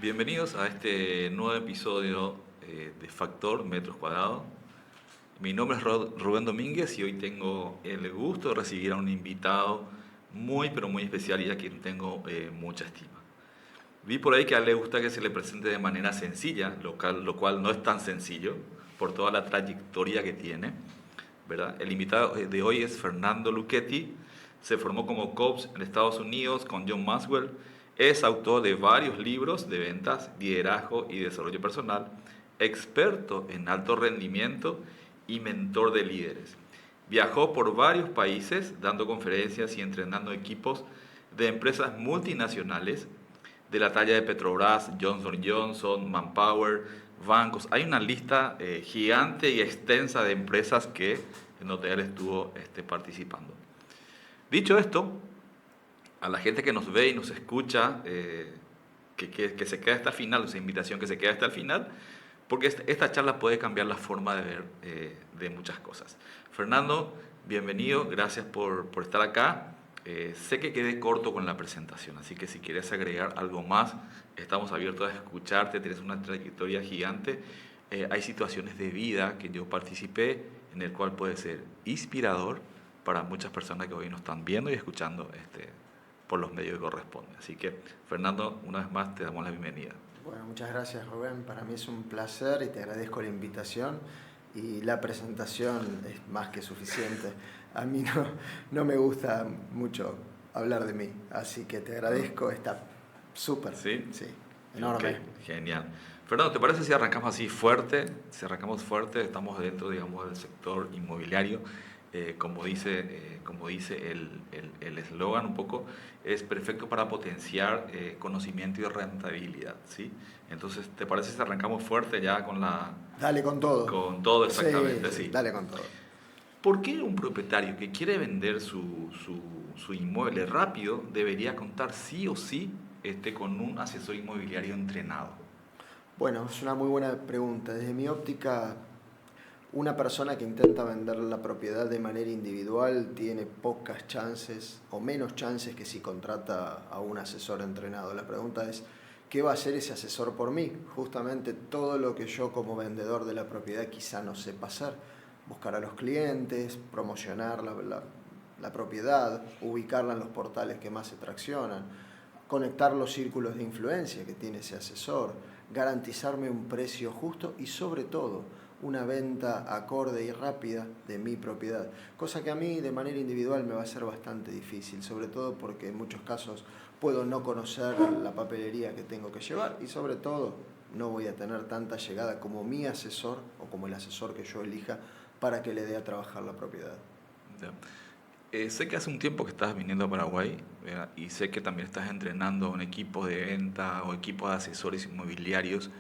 Bienvenidos a este nuevo episodio de Factor Metros Cuadrados. Mi nombre es Rubén Domínguez y hoy tengo el gusto de recibir a un invitado muy pero muy especial y a quien tengo mucha estima. Vi por ahí que a él le gusta que se le presente de manera sencilla, lo cual no es tan sencillo por toda la trayectoria que tiene, ¿verdad? El invitado de hoy es Fernando Lucchetti. Se formó como coach en Estados Unidos con John Maxwell. Es autor de varios libros de ventas, liderazgo y desarrollo personal, experto en alto rendimiento y mentor de líderes. Viajó por varios países dando conferencias y entrenando equipos de empresas multinacionales de la talla de Petrobras, Johnson Johnson, Manpower, bancos. Hay una lista gigante y extensa de empresas que en donde él estuvo participando. Dicho esto, a la gente que nos ve y nos escucha, que se quede hasta el final, esa invitación que se quede hasta el final, porque esta charla puede cambiar la forma de ver de muchas cosas. Fernando, bienvenido, gracias por estar acá. Sé que quedé corto con la presentación, así que si quieres agregar algo más, estamos abiertos a escucharte, tienes una trayectoria gigante. Hay situaciones de vida que yo participé en el cual puede ser inspirador para muchas personas que hoy nos están viendo y escuchando por los medios que corresponden. Así que, Fernando, una vez más te damos la bienvenida. Bueno, muchas gracias, Rubén. Para mí es un placer y te agradezco la invitación. Y la presentación es más que suficiente. A mí no me gusta mucho hablar de mí, así que te agradezco. Está súper. ¿Sí? Sí, enorme. Ok, genial. Fernando, ¿te parece si arrancamos así fuerte? Si arrancamos fuerte, estamos dentro, digamos, del sector inmobiliario. Como dice el eslogan un poco, es perfecto para potenciar conocimiento y rentabilidad, ¿sí? Entonces, ¿te parece si arrancamos fuerte ya con la... Dale con todo. Con todo exactamente, Sí, sí. dale con todo. ¿Por qué un propietario que quiere vender su inmueble rápido debería contar sí o sí con un asesor inmobiliario entrenado? Bueno, es una muy buena pregunta. Desde mi óptica, una persona que intenta vender la propiedad de manera individual tiene pocas chances o menos chances que si contrata a un asesor entrenado. La pregunta es, ¿qué va a hacer ese asesor por mí? Justamente todo lo que yo como vendedor de la propiedad quizá no sepa hacer. Buscar a los clientes, promocionar la propiedad, ubicarla en los portales que más se traccionan, conectar los círculos de influencia que tiene ese asesor, garantizarme un precio justo y sobre todo una venta acorde y rápida de mi propiedad, cosa que a mí de manera individual me va a ser bastante difícil, sobre todo porque en muchos casos puedo no conocer la papelería que tengo que llevar y sobre todo no voy a tener tanta llegada como mi asesor o como el asesor que yo elija para que le dé a trabajar la propiedad. Ya. Sé que hace un tiempo que estás viniendo a Paraguay, ¿verdad? Y sé que también estás entrenando a un equipo de venta o equipo de asesores inmobiliarios,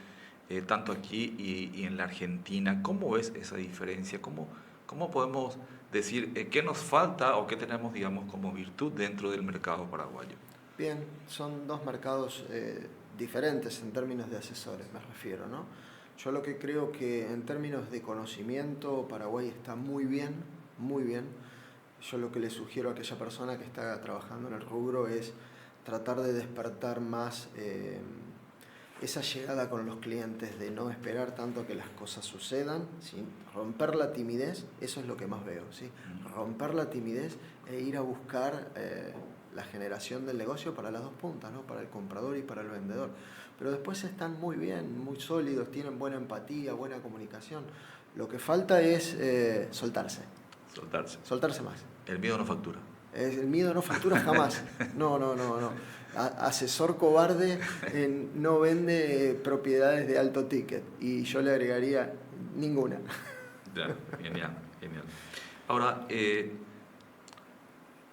tanto aquí y en la Argentina. ¿Cómo ves esa diferencia? ¿Cómo podemos decir qué nos falta o qué tenemos, digamos, como virtud dentro del mercado paraguayo? Bien, son dos mercados diferentes en términos de asesores, me refiero, ¿no? Yo lo que creo que en términos de conocimiento, Paraguay está muy bien, muy bien. Yo lo que le sugiero a aquella persona que está trabajando en el rubro es tratar de despertar más esa llegada con los clientes, de no esperar tanto que las cosas sucedan, ¿sí? Romper la timidez, eso es lo que más veo, ¿sí? Romper la timidez e ir a buscar la generación del negocio para las dos puntas, ¿no? Para el comprador y para el vendedor. Pero después están muy bien, muy sólidos, tienen buena empatía, buena comunicación. Lo que falta es soltarse. Soltarse. Soltarse más. El miedo no factura. El miedo no factura jamás. No. Asesor cobarde no vende propiedades de alto ticket. Y yo le agregaría ninguna. Ya, genial. Ahora,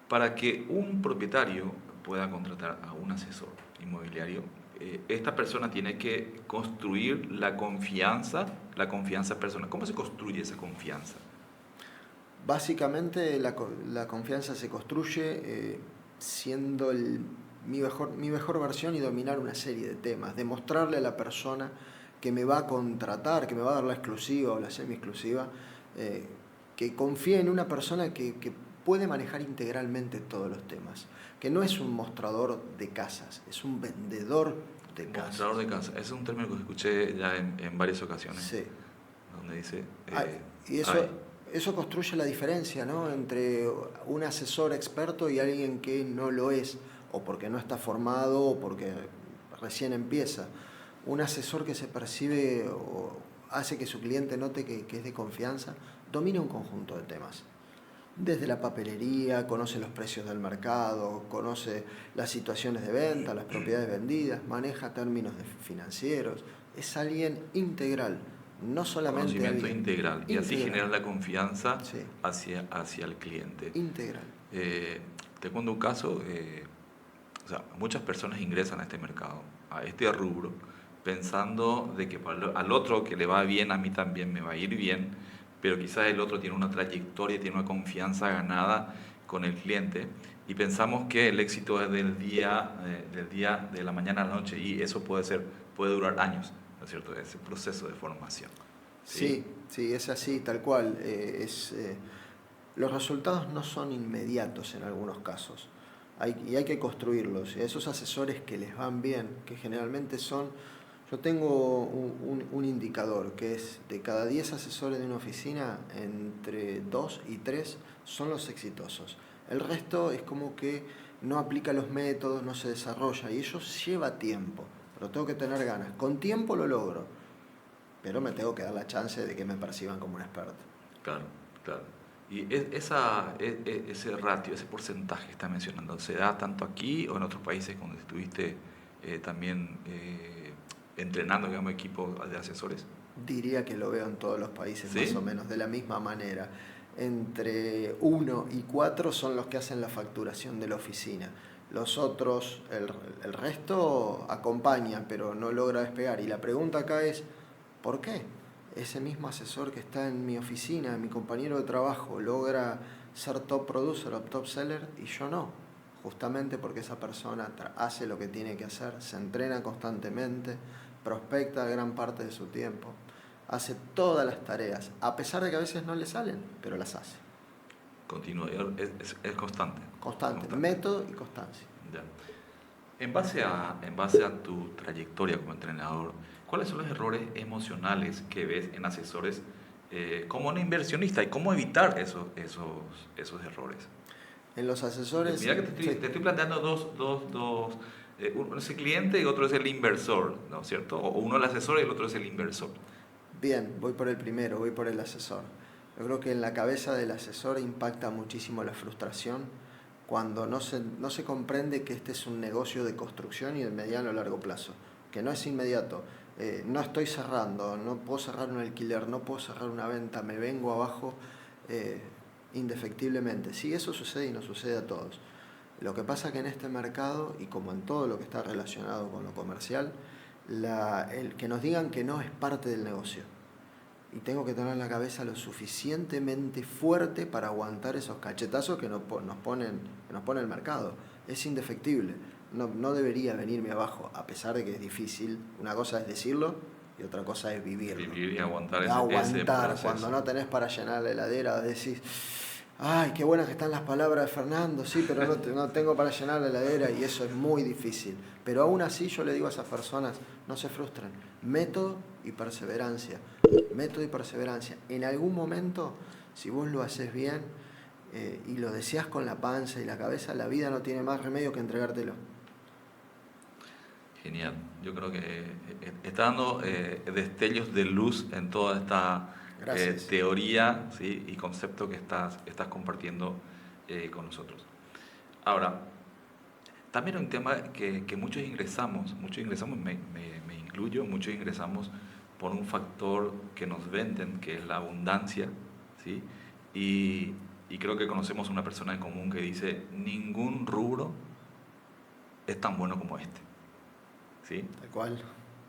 para que un propietario pueda contratar a un asesor inmobiliario, esta persona tiene que construir la confianza personal. ¿Cómo se construye esa confianza? Básicamente la confianza se construye siendo mi mejor versión y dominar una serie de temas. Demostrarle a la persona que me va a contratar, que me va a dar la exclusiva o la semi-exclusiva, que confíe en una persona que puede manejar integralmente todos los temas, que no es un mostrador de casas, es un vendedor de casas. Mostrador de casa, ese es un término que escuché ya en varias ocasiones, Sí. donde dice... Y eso construye la diferencia, ¿no?, entre un asesor experto y alguien que no lo es, o porque no está formado o porque recién empieza. Un asesor que se percibe o hace que su cliente note que es de confianza, domina un conjunto de temas. Desde la papelería, conoce los precios del mercado, conoce las situaciones de venta, las propiedades vendidas, maneja términos financieros. Es alguien integral, no solamente conocimiento alguien integral, y así genera la confianza sí, hacia el cliente. integral. Te cuento un caso, o sea, muchas personas ingresan a este mercado, a este rubro, pensando de que al otro que le va bien, a mí también me va a ir bien, pero quizás el otro tiene una trayectoria, tiene una confianza ganada con el cliente, y pensamos que el éxito es del día de la mañana a la noche, y eso puede durar años, ¿no es cierto? Ese proceso de formación. Sí, sí, es así, tal cual. Los resultados no son inmediatos en algunos casos, y hay que construirlos. Y a esos asesores que les van bien, que generalmente son... Yo tengo un indicador que es de cada 10 asesores de una oficina, entre 2 y 3 son los exitosos. El resto es como que no aplica los métodos, no se desarrolla, y eso lleva tiempo, pero tengo que tener ganas. Con tiempo lo logro, pero me tengo que dar la chance de que me perciban como un experto. Claro, claro. Y ese ratio, ese porcentaje que está mencionando, ¿se da tanto aquí o en otros países donde estuviste también entrenando, digamos, equipos de asesores? Diría que lo veo en todos los países más ¿Sí? o menos de la misma manera. Entre 1 y 4 son los que hacen la facturación de la oficina. Los otros, el resto acompaña, pero no logra despegar. Y la pregunta acá es, ¿por qué? Ese mismo asesor que está en mi oficina, mi compañero de trabajo, logra ser top producer o top seller y yo no. Justamente porque esa persona hace lo que tiene que hacer, se entrena constantemente, prospecta gran parte de su tiempo, hace todas las tareas, a pesar de que a veces no le salen, pero las hace. Continúa, es constante. Constante, método y constancia. Ya. En base a tu trayectoria como entrenador, ¿cuáles son los errores emocionales que ves en asesores como un inversionista y cómo evitar esos errores? En los asesores... Mira que te estoy planteando uno es el cliente y otro es el inversor, ¿no es cierto? O uno es el asesor y el otro es el inversor. Bien, voy por el primero, voy por el asesor. Yo creo que en la cabeza del asesor impacta muchísimo la frustración cuando no se comprende que este es un negocio de construcción y de mediano a largo plazo, que no es inmediato. No estoy cerrando, no puedo cerrar un alquiler, no puedo cerrar una venta, me vengo abajo indefectiblemente. Sí, eso sucede y nos sucede a todos. Lo que pasa que en este mercado, y como en todo lo que está relacionado con lo comercial, el que nos digan que no es parte del negocio. Y tengo que tener la cabeza lo suficientemente fuerte para aguantar esos cachetazos que nos pone el mercado. Es indefectible. No debería venirme abajo, a pesar de que es difícil. Una cosa es decirlo y otra cosa es vivirlo. Vivir y aguantar ese Aguantar, proceso. cuando no tenés para llenar la heladera, decís, ay, qué buenas que están las palabras de Fernando, sí, pero no tengo para llenar la heladera, y eso es muy difícil. Pero aún así yo le digo a esas personas, no se frustren, método y perseverancia. Método y perseverancia. En algún momento, si vos lo haces bien y lo deseas con la panza y la cabeza, la vida no tiene más remedio que entregártelo. Genial. Yo creo que está dando destellos de luz en toda esta teoría, ¿sí?, y concepto que estás compartiendo con nosotros. Ahora, también un tema que muchos ingresamos, me incluyo, muchos ingresamos por un factor que nos venden, que es la abundancia, ¿sí? Y creo que conocemos una persona en común que dice, ningún rubro es tan bueno como este, ¿sí? Tal cual.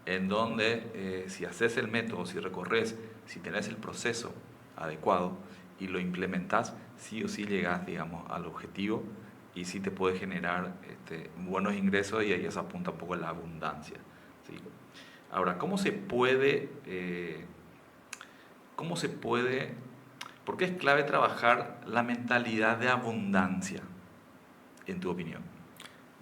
En donde si haces el método, si recorres, si tenés el proceso adecuado y lo implementas, sí o sí llegas, digamos, al objetivo, y sí te puede generar buenos ingresos, y ahí se apunta un poco a la abundancia, ¿sí? Ahora, ¿cómo se puede, ¿Por qué es clave trabajar la mentalidad de abundancia, en tu opinión?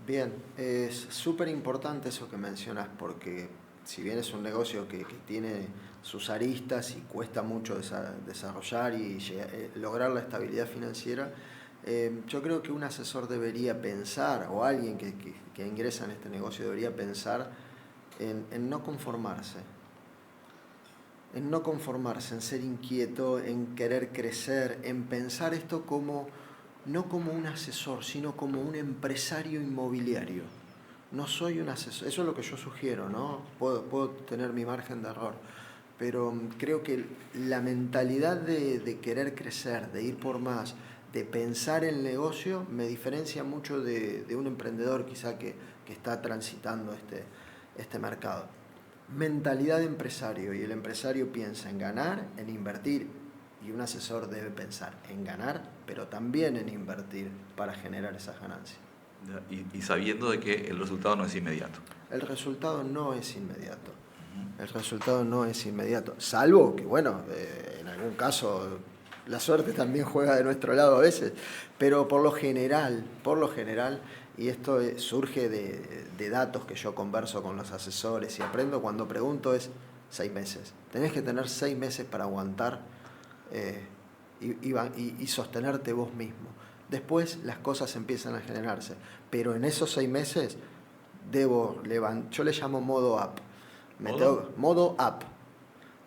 Bien, es súper importante eso que mencionas porque si bien es un negocio que tiene sus aristas y cuesta mucho desarrollar y lograr la estabilidad financiera, yo creo que un asesor debería pensar, o alguien que ingresa en este negocio debería pensar en no conformarse, en ser inquieto, en querer crecer, en pensar esto como no como un asesor, sino como un empresario inmobiliario. No soy un asesor, eso es lo que yo sugiero, ¿no? Puedo tener mi margen de error, pero creo que la mentalidad de querer crecer, de ir por más, de pensar el negocio, me diferencia mucho de un emprendedor quizá que está transitando este mercado. Mentalidad de empresario, y el empresario piensa en ganar, en invertir, y un asesor debe pensar en ganar, pero también en invertir para generar esas ganancias. Y sabiendo de que el resultado no es inmediato. El resultado no es inmediato. Ujú. El resultado no es inmediato, salvo que, bueno, en algún caso la suerte también juega de nuestro lado a veces, pero por lo general, y esto surge de datos que yo converso con los asesores y aprendo cuando pregunto, es 6 meses. Tenés que tener 6 meses para aguantar eh, y sostenerte vos mismo. Después las cosas empiezan a generarse, pero en esos 6 meses yo le llamo modo app. ¿Modo? Modo app.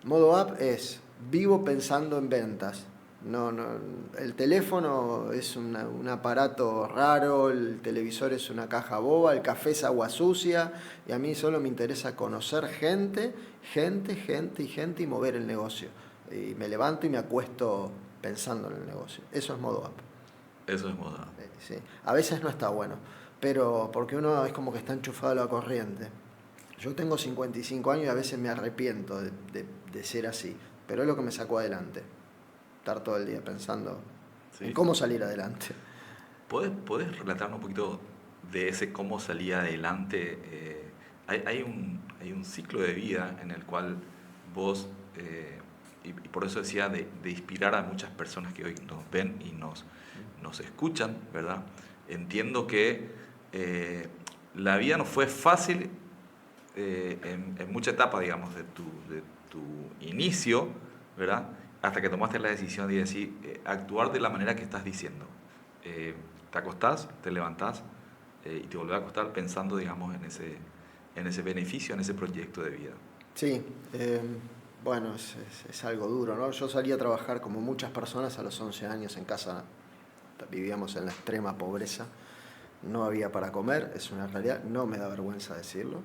Modo app es vivo pensando en ventas. No, no, el teléfono es un aparato raro, el televisor es una caja boba, el café es agua sucia y a mí solo me interesa conocer gente y mover el negocio. Y me levanto y me acuesto pensando en el negocio. Eso es modo app. Eso es moda. Sí. A veces no está bueno, pero porque uno es como que está enchufado a la corriente. Yo tengo 55 años y a veces me arrepiento de ser así, pero es lo que me sacó adelante. Estar todo el día pensando en ¿Sí? cómo salir adelante. ¿Puedes relatarnos un poquito de ese cómo salía adelante? Hay un ciclo de vida en el cual vos, y por eso decía de inspirar a muchas personas que hoy nos ven y nos escuchan, ¿verdad? Entiendo que la vida no fue fácil en mucha etapa, digamos, de tu inicio, ¿verdad? Hasta que tomaste la decisión de decir, actuar de la manera que estás diciendo. Eh, Te acostás, te levantás y te volvés a acostar pensando, digamos, en ese beneficio, en ese proyecto de vida. Sí, bueno, es algo duro, ¿no? Yo salí a trabajar como muchas personas a los 11 años en casa. Vivíamos en la extrema pobreza. No había para comer, es una realidad, no me da vergüenza decirlo.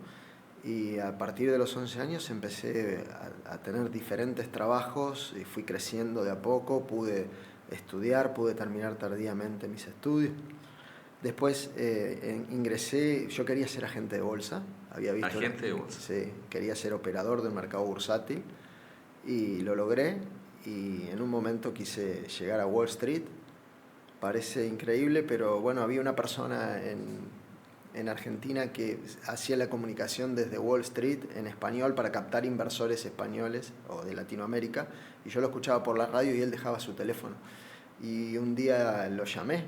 Y a partir de los 11 años empecé a tener diferentes trabajos y fui creciendo de a poco, pude estudiar, pude terminar tardíamente mis estudios. Después ingresé, yo quería ser agente de bolsa, había visto Agente de bolsa. sí, quería ser operador del mercado bursátil y lo logré y en un momento quise llegar a Wall Street. Parece increíble, pero bueno, había una persona en Argentina que hacía la comunicación desde Wall Street en español para captar inversores españoles o de Latinoamérica y yo lo escuchaba por la radio y él dejaba su teléfono. Y un día lo llamé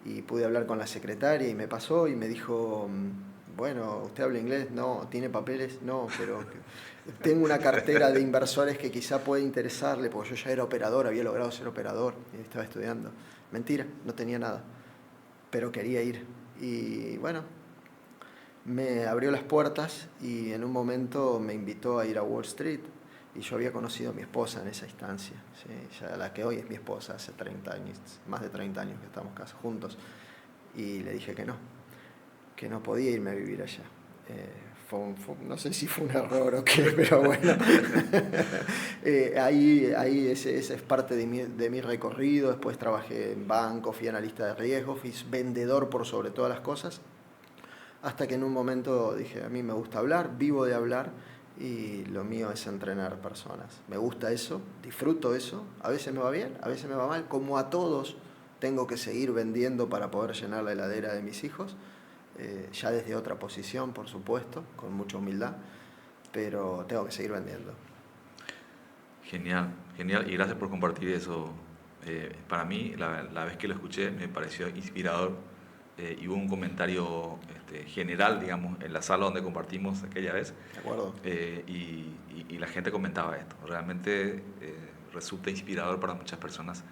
y pude hablar con la secretaria y me pasó y me dijo, bueno, ¿usted habla inglés? No. ¿Tiene papeles? No, pero tengo una cartera de inversores que quizá puede interesarle, porque yo ya era operador, había logrado ser operador y estaba estudiando. Mentira, no tenía nada, pero quería ir. Y bueno, me abrió las puertas y en un momento me invitó a ir a Wall Street y yo había conocido a mi esposa en esa instancia, ¿sí? Ya la que hoy es mi esposa, hace 30 años, más de 30 años que estamos casados juntos, y le dije que no podía irme a vivir allá. No sé si fue un error o qué, pero bueno, ahí ese es parte de mi recorrido. Después trabajé en banco, fui analista de riesgo, fui vendedor por sobre todas las cosas, hasta que en un momento dije, a mí me gusta hablar, vivo de hablar y lo mío es entrenar personas. Me gusta eso, disfruto eso, a veces me va bien, a veces me va mal, como a todos tengo que seguir vendiendo para poder llenar la heladera de mis hijos, ya desde otra posición, por supuesto, con mucha humildad, pero tengo que seguir vendiendo. Genial, genial. Y gracias por compartir eso, Para mí, la vez que lo escuché, me pareció inspirador y hubo un comentario general, digamos, en la sala donde compartimos aquella vez, ¿De acuerdo? y la gente comentaba esto. Realmente resulta inspirador para muchas personas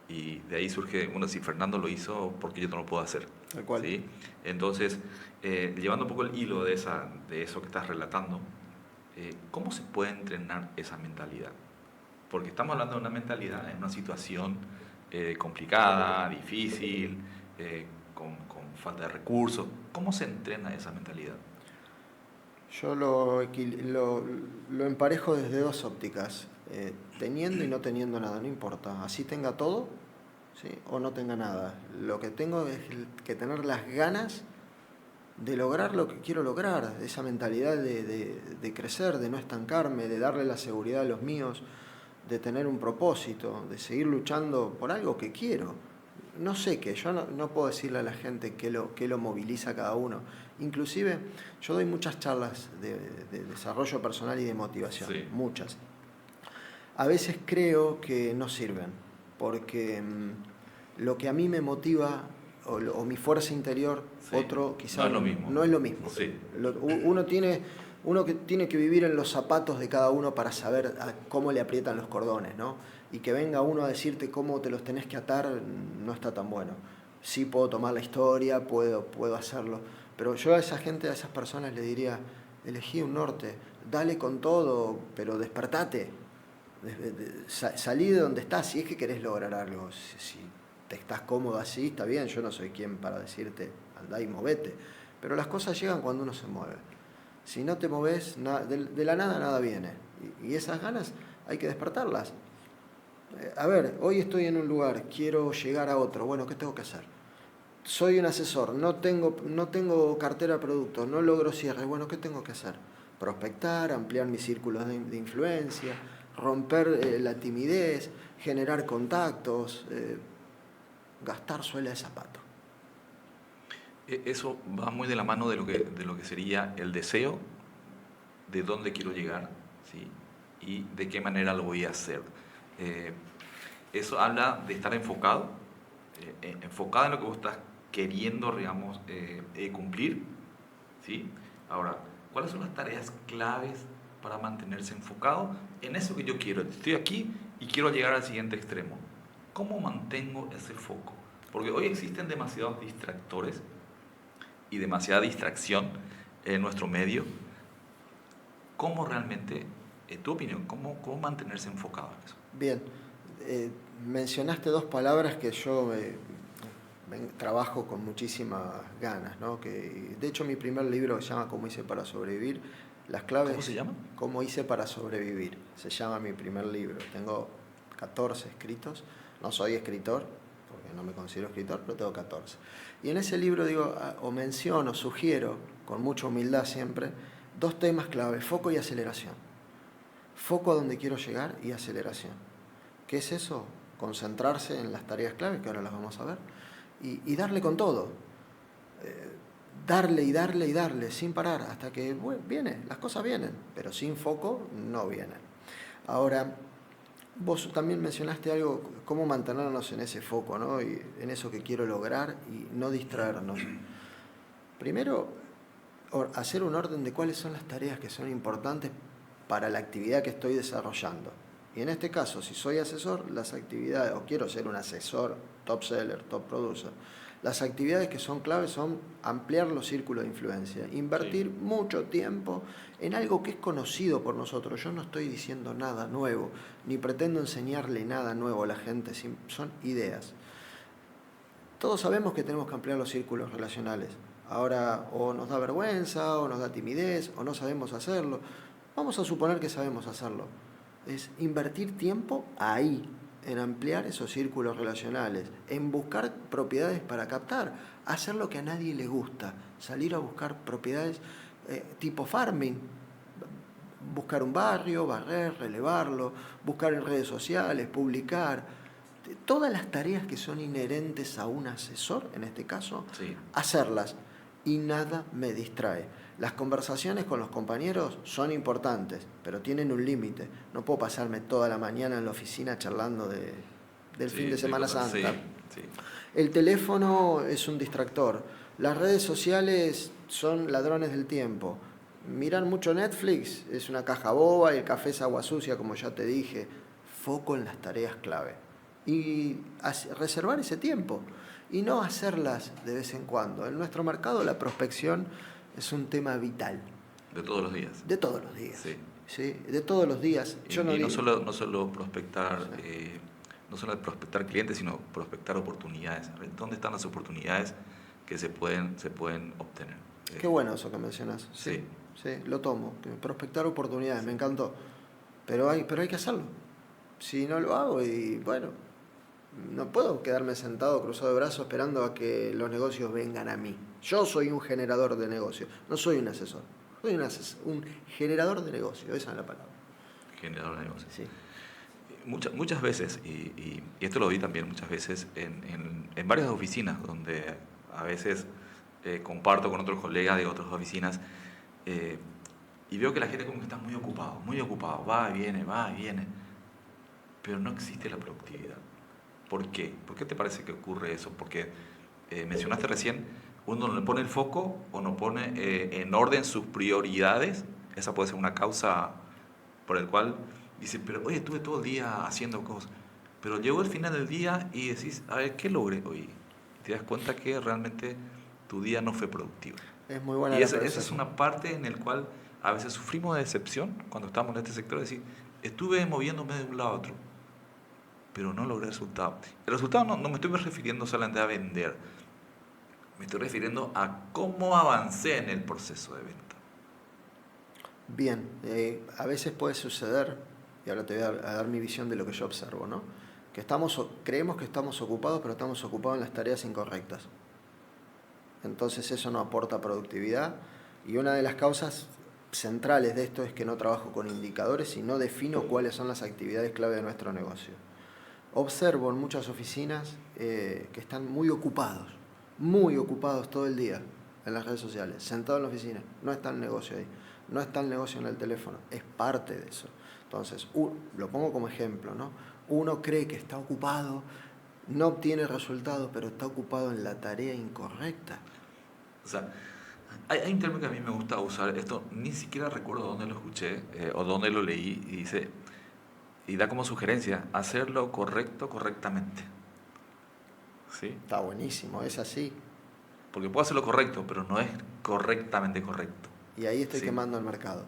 y de ahí surge, bueno, si Fernando lo hizo, ¿por qué yo no lo puedo hacer? Tal cual. ¿Sí? Entonces, llevando un poco el hilo de eso que estás relatando, ¿cómo se puede entrenar esa mentalidad? Porque estamos hablando de una mentalidad en una situación complicada, difícil, con falta de recursos. ¿Cómo se entrena esa mentalidad? Yo lo emparejo desde dos ópticas, teniendo y no teniendo nada, no importa, así tenga todo, ¿sí? O no tenga nada. Lo que tengo es que tener las ganas de lograr lo que quiero lograr, esa mentalidad de crecer, de no estancarme, de darle la seguridad a los míos, de tener un propósito, de seguir luchando por algo que quiero. No sé qué, yo no puedo decirle a la gente qué lo moviliza a cada uno. Inclusive yo doy muchas charlas de desarrollo personal y de motivación, Sí, muchas. A veces creo que no sirven, porque lo que a mí me motiva o mi fuerza interior, sí. otro No quizás es lo mismo. no es lo mismo. Sí, Uno que tiene que vivir en los zapatos de cada uno para saber cómo le aprietan los cordones, ¿no? Y que venga uno a decirte cómo te los tenés que atar, no está tan bueno. Sí puedo tomar la historia, puedo hacerlo, pero yo a esa gente, a esas personas le diría, elegí un norte, dale con todo, pero despertate, salí de donde estás, si es que querés lograr algo. Si te estás cómodo así, está bien, yo no soy quien para decirte, andá y movete, pero las cosas llegan cuando uno se mueve. Si no te moves, de la nada nada viene. Y esas ganas hay que despertarlas. A ver, hoy estoy en un lugar, quiero llegar a otro. Bueno, ¿qué tengo que hacer? Soy un asesor, no tengo cartera de productos, no logro cierre. Bueno, ¿qué tengo que hacer? Prospectar, ampliar mis círculos de influencia, romper la timidez, generar contactos, gastar suela de zapato. Eso va muy de la mano de lo que sería el deseo, de dónde quiero llegar, ¿sí? Y de qué manera lo voy a hacer. Eh, Eso habla de estar enfocado, enfocado en lo que vos estás queriendo, digamos, cumplir, ¿sí? Ahora, ¿cuáles son las tareas claves para mantenerse enfocado en eso que yo quiero? Estoy aquí y quiero llegar al siguiente extremo. ¿Cómo mantengo ese foco? Porque hoy existen demasiados distractores y demasiada distracción en nuestro medio. ¿Cómo realmente, en tu opinión, cómo mantenerse enfocado en eso? Bien, mencionaste dos palabras que yo trabajo con muchísimas ganas, ¿no? Que, de hecho, mi primer libro se llama ¿Cómo hice para sobrevivir? Las ¿Cómo se claves, llama? ¿Cómo hice para sobrevivir? Se llama mi primer libro. Tengo 14 escritos. No soy escritor, porque no me considero escritor, pero tengo 14. Y en ese libro digo, o menciono, sugiero, con mucha humildad siempre, dos temas clave, foco y aceleración. Foco a donde quiero llegar y aceleración. ¿Qué es eso? Concentrarse en las tareas claves, que ahora las vamos a ver, y darle con todo. Darle y darle y darle, sin parar, hasta que viene, las cosas vienen, pero sin foco no vienen. Ahora, vos también mencionaste algo, cómo mantenernos en ese foco, ¿no? Y en eso que quiero lograr y no distraernos. Primero, hacer un orden de cuáles son las tareas que son importantes para la actividad que estoy desarrollando. Y en este caso, si soy asesor, las actividades, o quiero ser un asesor, top seller, top producer, las actividades que son claves son ampliar los círculos de influencia, invertir mucho tiempo en algo que es conocido por nosotros. Yo no estoy diciendo nada nuevo, ni pretendo enseñarle nada nuevo a la gente, son ideas. Todos sabemos que tenemos que ampliar los círculos relacionales. Ahora o nos da vergüenza, o nos da timidez, o no sabemos hacerlo. Vamos a suponer que sabemos hacerlo. Es invertir tiempo ahí, en ampliar esos círculos relacionales, en buscar propiedades para captar, hacer lo que a nadie le gusta, salir a buscar propiedades tipo farming, buscar un barrio, barrer, relevarlo, buscar en redes sociales, publicar, todas las tareas que son inherentes a un asesor, en este caso, Sí. hacerlas y nada me distrae. Las conversaciones con los compañeros son importantes, pero tienen un límite. No puedo pasarme toda la mañana en la oficina charlando de del Sí, fin de Semana cosas, Santa. sí, sí. El teléfono es un distractor. Las redes sociales son ladrones del tiempo. Mirar mucho Netflix es una caja boba y el café es agua sucia, como ya te dije. Foco en las tareas clave. Y reservar ese tiempo. Y no hacerlas de vez en cuando. En nuestro mercado la prospección es un tema vital. De todos los días. De todos los días. Sí. ¿Sí? De todos los días. Y, Yo no y no digo... solo, no solo prospectar, Sí. no solo prospectar clientes, sino prospectar oportunidades. A ver, ¿dónde están las oportunidades que se pueden obtener? Qué bueno eso que mencionas. Sí. Sí, lo tomo. Prospectar oportunidades, Sí. me encantó. Pero hay que hacerlo. Si no lo hago, y bueno, no puedo quedarme sentado cruzado de brazos esperando a que los negocios vengan a mí. Yo soy un generador de negocios, no soy un asesor. Soy un generador de negocios, esa es la palabra. Generador de negocios. Sí. Muchas veces, y esto lo vi también muchas veces en varias oficinas, donde a veces comparto con otros colegas de otras oficinas, y veo que la gente como que está muy ocupado, va y viene, pero no existe la productividad. ¿Por qué? ¿Por qué te parece que ocurre eso? Porque mencionaste recién, uno no le pone el foco o no pone en orden sus prioridades, esa puede ser una causa por el cual dice, pero oye, estuve todo el día haciendo cosas, pero llegó el final del día y decís, a ver, ¿qué logré hoy? Y te das cuenta que realmente tu día no fue productivo. Es muy buena Y la esa es apreciación. una parte en la cual a veces sufrimos de decepción cuando estamos en este sector, es decir, estuve moviéndome de un lado a otro, pero no logré resultado. El resultado no me estoy refiriendo solamente a vender, me estoy refiriendo a cómo avancé en el proceso de venta. Bien, a veces puede suceder, y ahora te voy a dar mi visión de lo que yo observo, ¿no? Que creemos que estamos ocupados, pero estamos ocupados en las tareas incorrectas. Entonces eso no aporta productividad, y una de las causas centrales de esto es que no trabajo con indicadores y no defino cuáles son las actividades clave de nuestro negocio. Observo en muchas oficinas que están muy ocupados todo el día en las redes sociales, sentados en la oficina. No está el negocio ahí, no está el negocio en el teléfono, es parte de eso. Entonces, lo pongo como ejemplo, ¿no? Uno cree que está ocupado, no obtiene resultados, pero está ocupado en la tarea incorrecta. O sea, hay un término que a mí me gusta usar, esto ni siquiera recuerdo dónde lo escuché o dónde lo leí, y dice, y da como sugerencia, hacerlo correctamente. ¿Sí? Está buenísimo, es así. Porque puedo hacerlo correcto, pero no es correctamente correcto. Y ahí estoy ¿Sí? quemando el mercado.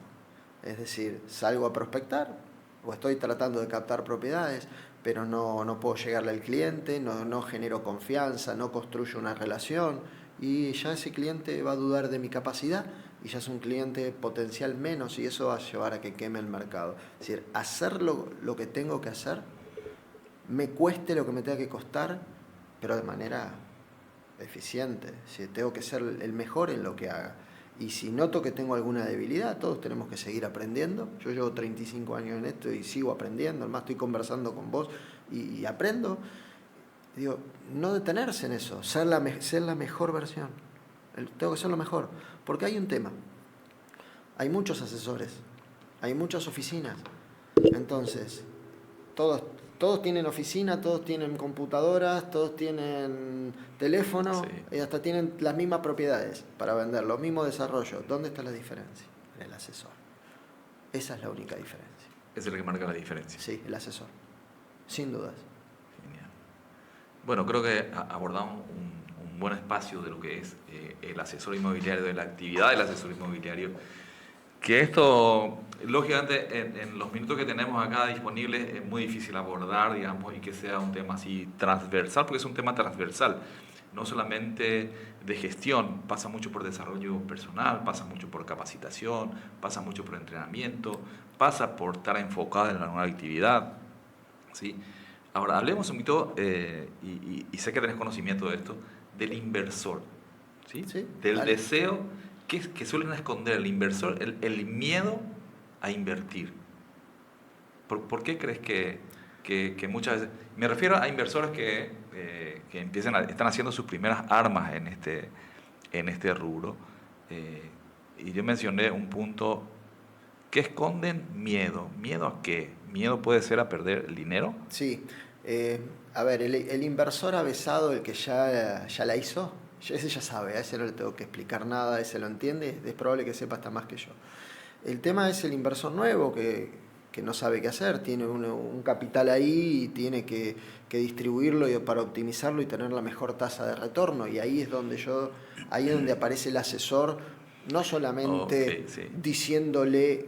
Es decir, salgo a prospectar o estoy tratando de captar propiedades, pero no puedo llegarle al cliente, no genero confianza, no construyo una relación, y ya ese cliente va a dudar de mi capacidad y ya es un cliente potencial menos, y eso va a llevar a que queme el mercado. Es decir, hacer lo que tengo que hacer, me cueste lo que me tenga que costar, pero de manera eficiente. Si tengo que ser el mejor en lo que haga. Y si noto que tengo alguna debilidad, todos tenemos que seguir aprendiendo. Yo llevo 35 años en esto y sigo aprendiendo. Además estoy conversando con vos y aprendo. Digo, no detenerse en eso, ser la mejor versión. Tengo que ser lo mejor. Porque hay un tema. Hay muchos asesores. Hay muchas oficinas. Entonces, todos tienen oficina, todos tienen computadoras, todos tienen teléfono, Sí. y hasta tienen las mismas propiedades para vender, los mismos desarrollos. ¿Dónde está la diferencia? En el asesor. Esa es la única diferencia. Es el que marca la diferencia. Sí, el asesor. Sin dudas. Genial. Bueno, creo que abordamos un buen espacio de lo que es el asesor inmobiliario, de la actividad del asesor inmobiliario. Que esto, lógicamente, en los minutos que tenemos acá disponibles es muy difícil abordar, digamos, y que sea un tema así transversal, porque es un tema transversal, no solamente de gestión, pasa mucho por desarrollo personal, pasa mucho por capacitación, pasa mucho por entrenamiento, pasa por estar enfocado en la nueva actividad, ¿sí? Ahora, hablemos un poquito, y sé que tenés conocimiento de esto, del inversor, ¿sí? Sí, Del dale. deseo que suelen esconder el inversor, el miedo a invertir. ¿Por qué crees que muchas veces... Me refiero a inversores que están haciendo sus primeras armas en este rubro. Y yo mencioné un punto que esconden miedo. ¿Miedo a qué? ¿Miedo puede ser a perder el dinero? Sí, A ver, el inversor avesado, el que ya la hizo, ese ya sabe, a ese no le tengo que explicar nada, ese lo entiende, es probable que sepa hasta más que yo. El tema es el inversor nuevo que no sabe qué hacer, tiene un capital ahí y tiene que distribuirlo para optimizarlo y tener la mejor tasa de retorno. Y ahí es ahí es donde aparece el asesor, no solamente Ok, sí. diciéndole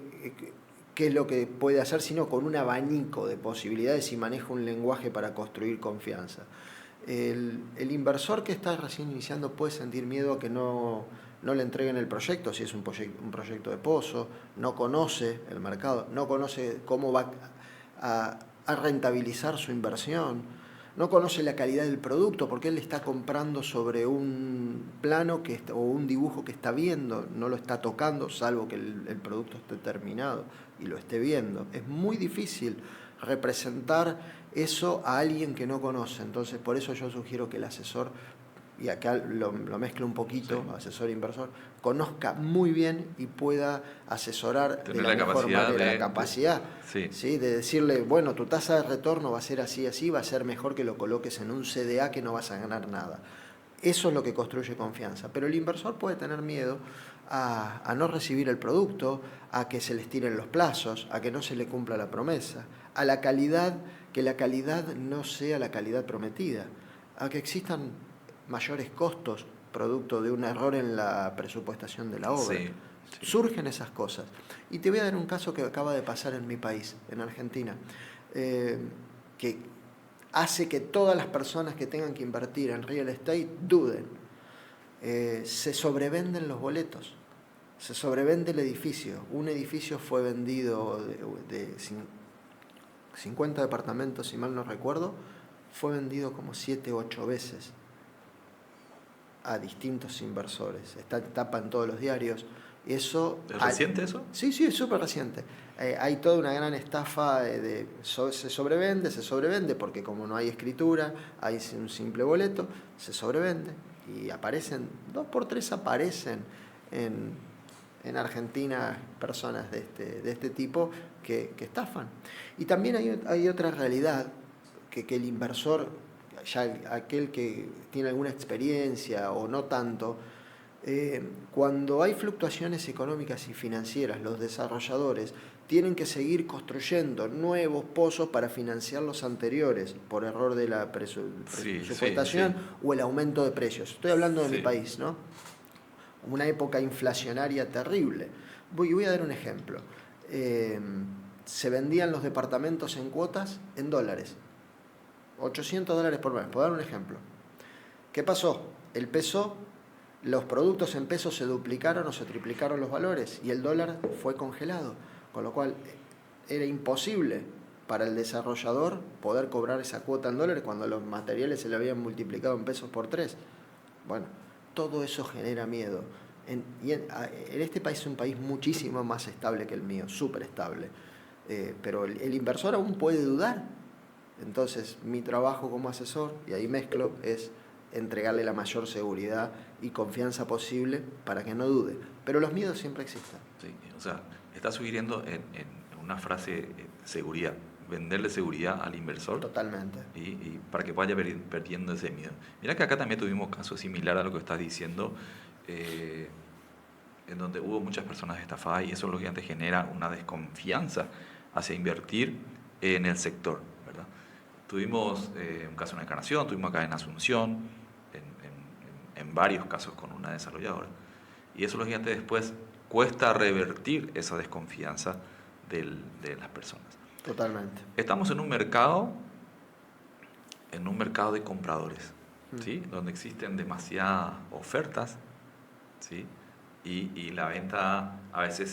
qué es lo que puede hacer, sino con un abanico de posibilidades y maneja un lenguaje para construir confianza. El inversor que está recién iniciando puede sentir miedo a que no le entreguen el proyecto, si es un proyecto de pozo, no conoce el mercado, no conoce cómo va a rentabilizar su inversión, no conoce la calidad del producto porque él le está comprando sobre un plano o un dibujo que está viendo, no lo está tocando, salvo que el producto esté terminado y lo esté viendo. Es muy difícil representar eso a alguien que no conoce. Entonces, por eso yo sugiero que el asesor, y acá lo mezclo un poquito, Sí. asesor inversor, conozca muy bien y pueda asesorar de Tener la la mejor capacidad manera, la capacidad, sí, ¿sí? De decirle, bueno, tu tasa de retorno va a ser así, así, va a ser mejor que lo coloques en un CDA que no vas a ganar nada. Eso es lo que construye confianza. Pero el inversor puede tener miedo a no recibir el producto, a que se les tiren los plazos, a que no se le cumpla la promesa, a la calidad, que la calidad no sea la calidad prometida, a que existan mayores costos producto de un error en la presupuestación de la obra. sí, sí. Surgen esas cosas. Y te voy a dar un caso que acaba de pasar en mi país, en Argentina, que hace que todas las personas que tengan que invertir en real estate duden. Se sobrevenden los boletos, se sobrevende el edificio. Un edificio fue vendido de 50 departamentos, si mal no recuerdo, fue vendido como 7 u 8 veces a distintos inversores. Está en tapa en todos los diarios. Eso, ¿Es reciente eso? sí, sí, es súper reciente. Hay toda una gran estafa se sobrevende, porque como no hay escritura, hay un simple boleto, se sobrevende. Y aparecen, 2 por 3 aparecen en Argentina personas de este tipo que estafan. Y también hay otra realidad, que el inversor, ya aquel que tiene alguna experiencia o no tanto, cuando hay fluctuaciones económicas y financieras, los desarrolladores tienen que seguir construyendo nuevos pozos para financiar los anteriores por error de la Sí, sí, presupuestación sí, o el aumento de precios. Estoy hablando de mi sí. país, ¿no? Una época inflacionaria terrible. Voy a dar un ejemplo. Se vendían los departamentos en cuotas en dólares. $800 por mes, por dar un ejemplo. ¿Qué pasó? El peso, los productos en pesos se duplicaron o se triplicaron los valores y el dólar fue congelado, con lo cual era imposible para el desarrollador poder cobrar esa cuota en dólares cuando los materiales se le habían multiplicado en pesos por 3. Bueno, todo eso genera miedo. En este país es un país muchísimo más estable que el mío, súper estable. Pero el inversor aún puede dudar. Entonces, mi trabajo como asesor, y ahí mezclo, es entregarle la mayor seguridad y confianza posible para que no dude. Pero los miedos siempre existen. Sí, o sea, está sugiriendo en una frase seguridad, venderle seguridad al inversor Totalmente. y para que vaya perdiendo ese miedo. Mira que acá también tuvimos casos similares a lo que estás diciendo, en donde hubo muchas personas estafadas y eso lógicamente genera una desconfianza hacia invertir en el sector, ¿verdad? Tuvimos un caso en Encarnación, tuvimos acá en Asunción, en varios casos con una desarrolladora. Y eso lógicamente después cuesta revertir esa desconfianza de las personas. Totalmente. Estamos en un mercado de compradores, ¿sí? Donde existen demasiadas ofertas, ¿sí? Y la venta a veces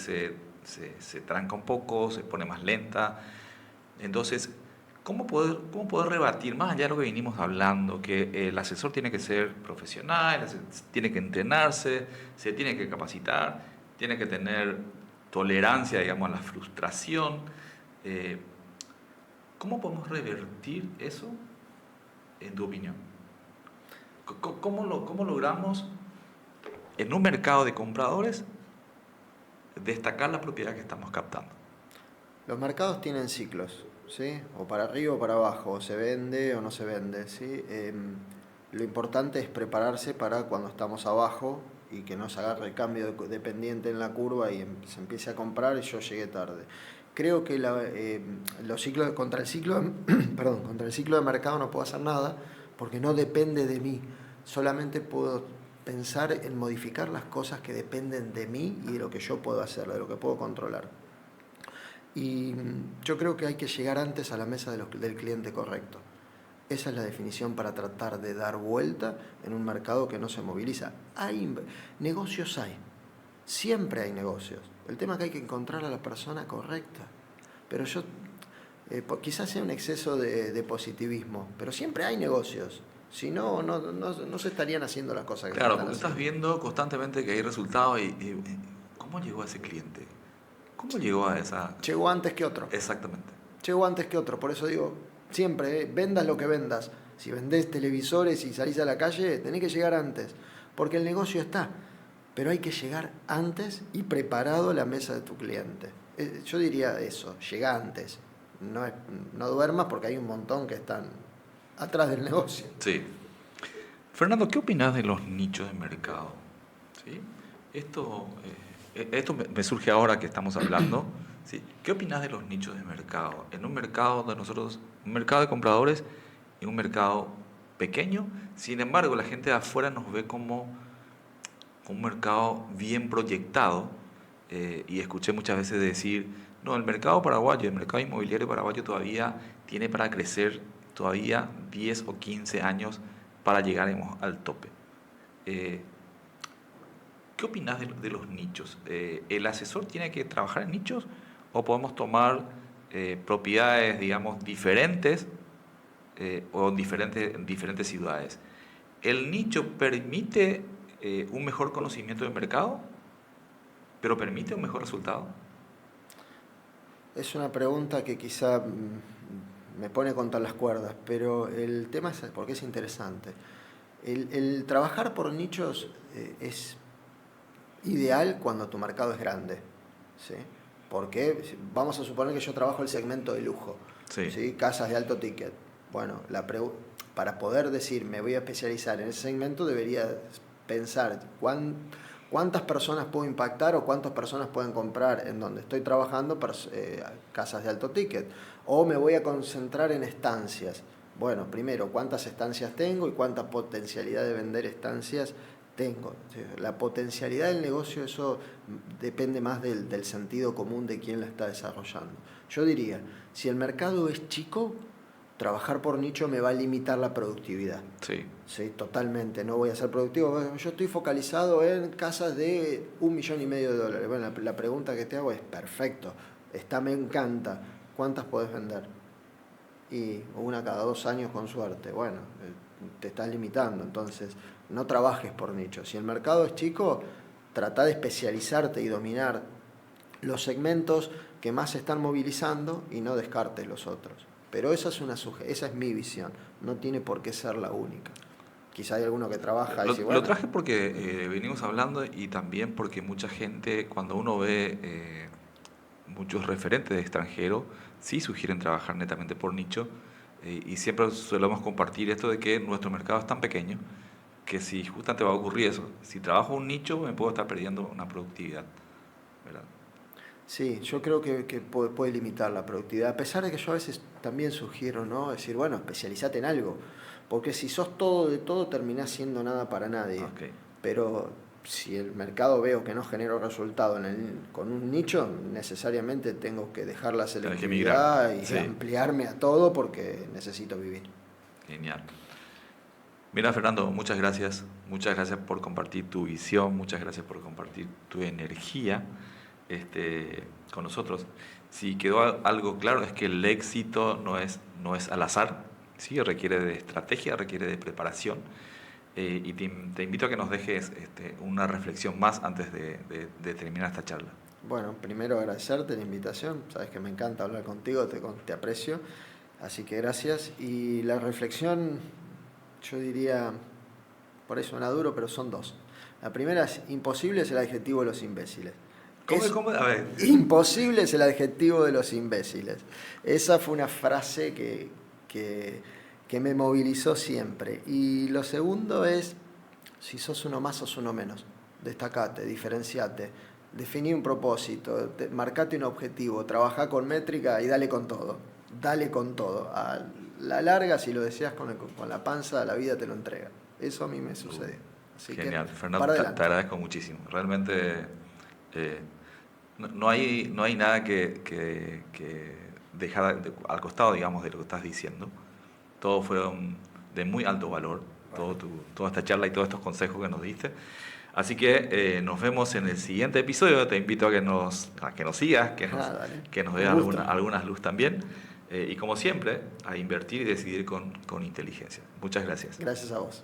se tranca un poco, se pone más lenta. Entonces, ¿cómo poder rebatir, más allá de lo que vinimos hablando, que el asesor tiene que ser profesional, tiene que entrenarse, se tiene que capacitar, tiene que tener tolerancia, digamos, a la frustración? ¿Cómo podemos revertir eso, en tu opinión? ¿Cómo logramos, en un mercado de compradores, destacar la propiedad que estamos captando? Los mercados tienen ciclos. ¿sí? O para arriba o para abajo, o se vende o no se vende, ¿sí? Lo importante es prepararse para cuando estamos abajo y que no se agarre el cambio de pendiente en la curva y se empiece a comprar y yo llegué tarde. Creo que los ciclos, contra el ciclo, perdón, contra el ciclo de mercado no puedo hacer nada porque no depende de mí. Solamente puedo pensar en modificar las cosas que dependen de mí y de lo que yo puedo hacer, de lo que puedo controlar. Y yo creo que hay que llegar antes a la mesa del cliente correcto. Esa es la definición para tratar de dar vuelta en un mercado que no se moviliza. Negocios hay, siempre hay negocios. El tema es que hay que encontrar a la persona correcta. Pero quizás sea un exceso de positivismo, pero siempre hay negocios. Si no, no se estarían haciendo las cosas que se Claro, están porque estás haciendo. viendo constantemente que hay resultados y ¿cómo llegó a ese cliente? ¿Cómo llegó a esa...? Llegó antes que otro. Exactamente. Llegó antes que otro, por eso digo, siempre, vendas lo que vendas. Si vendés televisores y salís a la calle, tenés que llegar antes, porque el negocio está, pero hay que llegar antes y preparado a la mesa de tu cliente. Yo diría eso, llega antes. No duermas porque hay un montón que están atrás del negocio. Sí. Fernando, ¿qué opinas de los nichos de mercado? ¿Sí? Esto me surge ahora que estamos hablando. ¿Sí? ¿Qué opinas de los nichos de mercado? En un mercado donde un mercado de compradores y un mercado pequeño, sin embargo, la gente de afuera nos ve como un mercado bien proyectado, y escuché muchas veces decir, no, el mercado paraguayo, el mercado inmobiliario paraguayo todavía tiene para crecer todavía 10 o 15 años para llegar al tope. Eh, ¿Qué opinas de los nichos? ¿El asesor tiene que trabajar en nichos o podemos tomar propiedades, digamos, diferentes o en diferentes ciudades? ¿El nicho permite un mejor conocimiento del mercado, pero permite un mejor resultado? Es una pregunta que quizá me pone contra las cuerdas, pero el tema es porque es interesante. El trabajar por nichos es ideal cuando tu mercado es grande, ¿sí? Porque vamos a suponer que yo trabajo el segmento de lujo, Sí. ¿sí? Casas de alto ticket. Bueno, para poder decir me voy a especializar en ese segmento debería pensar cuántas personas puedo impactar o cuántas personas pueden comprar en donde estoy trabajando casas de alto ticket. O me voy a concentrar en estancias. Bueno, primero, ¿cuántas estancias tengo y cuánta potencialidad de vender estancias tengo? La potencialidad del negocio, eso depende más del sentido común de quién la está desarrollando. Yo diría, si el mercado es chico, trabajar por nicho me va a limitar la productividad. Sí. Sí, totalmente, no voy a ser productivo. Yo estoy focalizado en casas de $1,5 millones. Bueno, la pregunta que te hago es, perfecto, me encanta, ¿cuántas podés vender? Y una cada 2 años con suerte. Bueno, te estás limitando, entonces no trabajes por nicho. Si el mercado es chico, trata de especializarte y dominar los segmentos que más se están movilizando y no descartes los otros. Pero esa es mi visión, no tiene por qué ser la única. Quizá hay alguno que trabaja y dice, Lo bueno, traje porque venimos hablando y también porque mucha gente, cuando uno ve muchos referentes de extranjero, sí sugieren trabajar netamente por nicho, y siempre solemos compartir esto de que nuestro mercado es tan pequeño que si justamente va a ocurrir eso, si trabajo un nicho me puedo estar perdiendo una productividad, ¿verdad? sí, yo creo que puede limitar la productividad, a pesar de que yo a veces también sugiero, ¿no? Decir, bueno, especializate en algo, porque si sos todo de todo terminás siendo nada para nadie. Okay. Pero si el mercado veo que no genero resultado con un nicho, necesariamente tengo que dejar la Tenés que migrar. selectividad y Sí. ampliarme a todo porque necesito vivir. Genial. Mira, Fernando, muchas gracias por compartir tu visión, muchas gracias por compartir tu energía con nosotros. Si quedó algo claro es que el éxito no es al azar, ¿sí? Requiere de estrategia, requiere de preparación, y te invito a que nos dejes una reflexión más antes de terminar esta charla. Bueno, primero agradecerte la invitación, sabes que me encanta hablar contigo, te aprecio, así que gracias. Y la reflexión, yo diría, por ahí suena duro, pero son dos. La primera es, imposible es el adjetivo de los imbéciles. ¿Cómo? A ver. Imposible es el adjetivo de los imbéciles. Esa fue una frase que me movilizó siempre. Y lo segundo es, si sos uno más, sos uno menos. Destacate, diferenciate, definí un propósito, marcate un objetivo, trabajá con métrica y dale con todo. Dale con todo. A la larga, si lo deseas con la panza, la vida te lo entrega. Eso a mí me sucedió. Así Genial, que, Fernando, te agradezco muchísimo. Realmente no hay nada que dejar al costado, digamos, de lo que estás diciendo. Todos fueron de muy alto valor, toda esta charla y todos estos consejos que nos diste. Así que nos vemos en el siguiente episodio. Te invito a que nos sigas, que nos dé algunas luz también. Y como siempre, a invertir y decidir con inteligencia. Muchas gracias. Gracias a vos.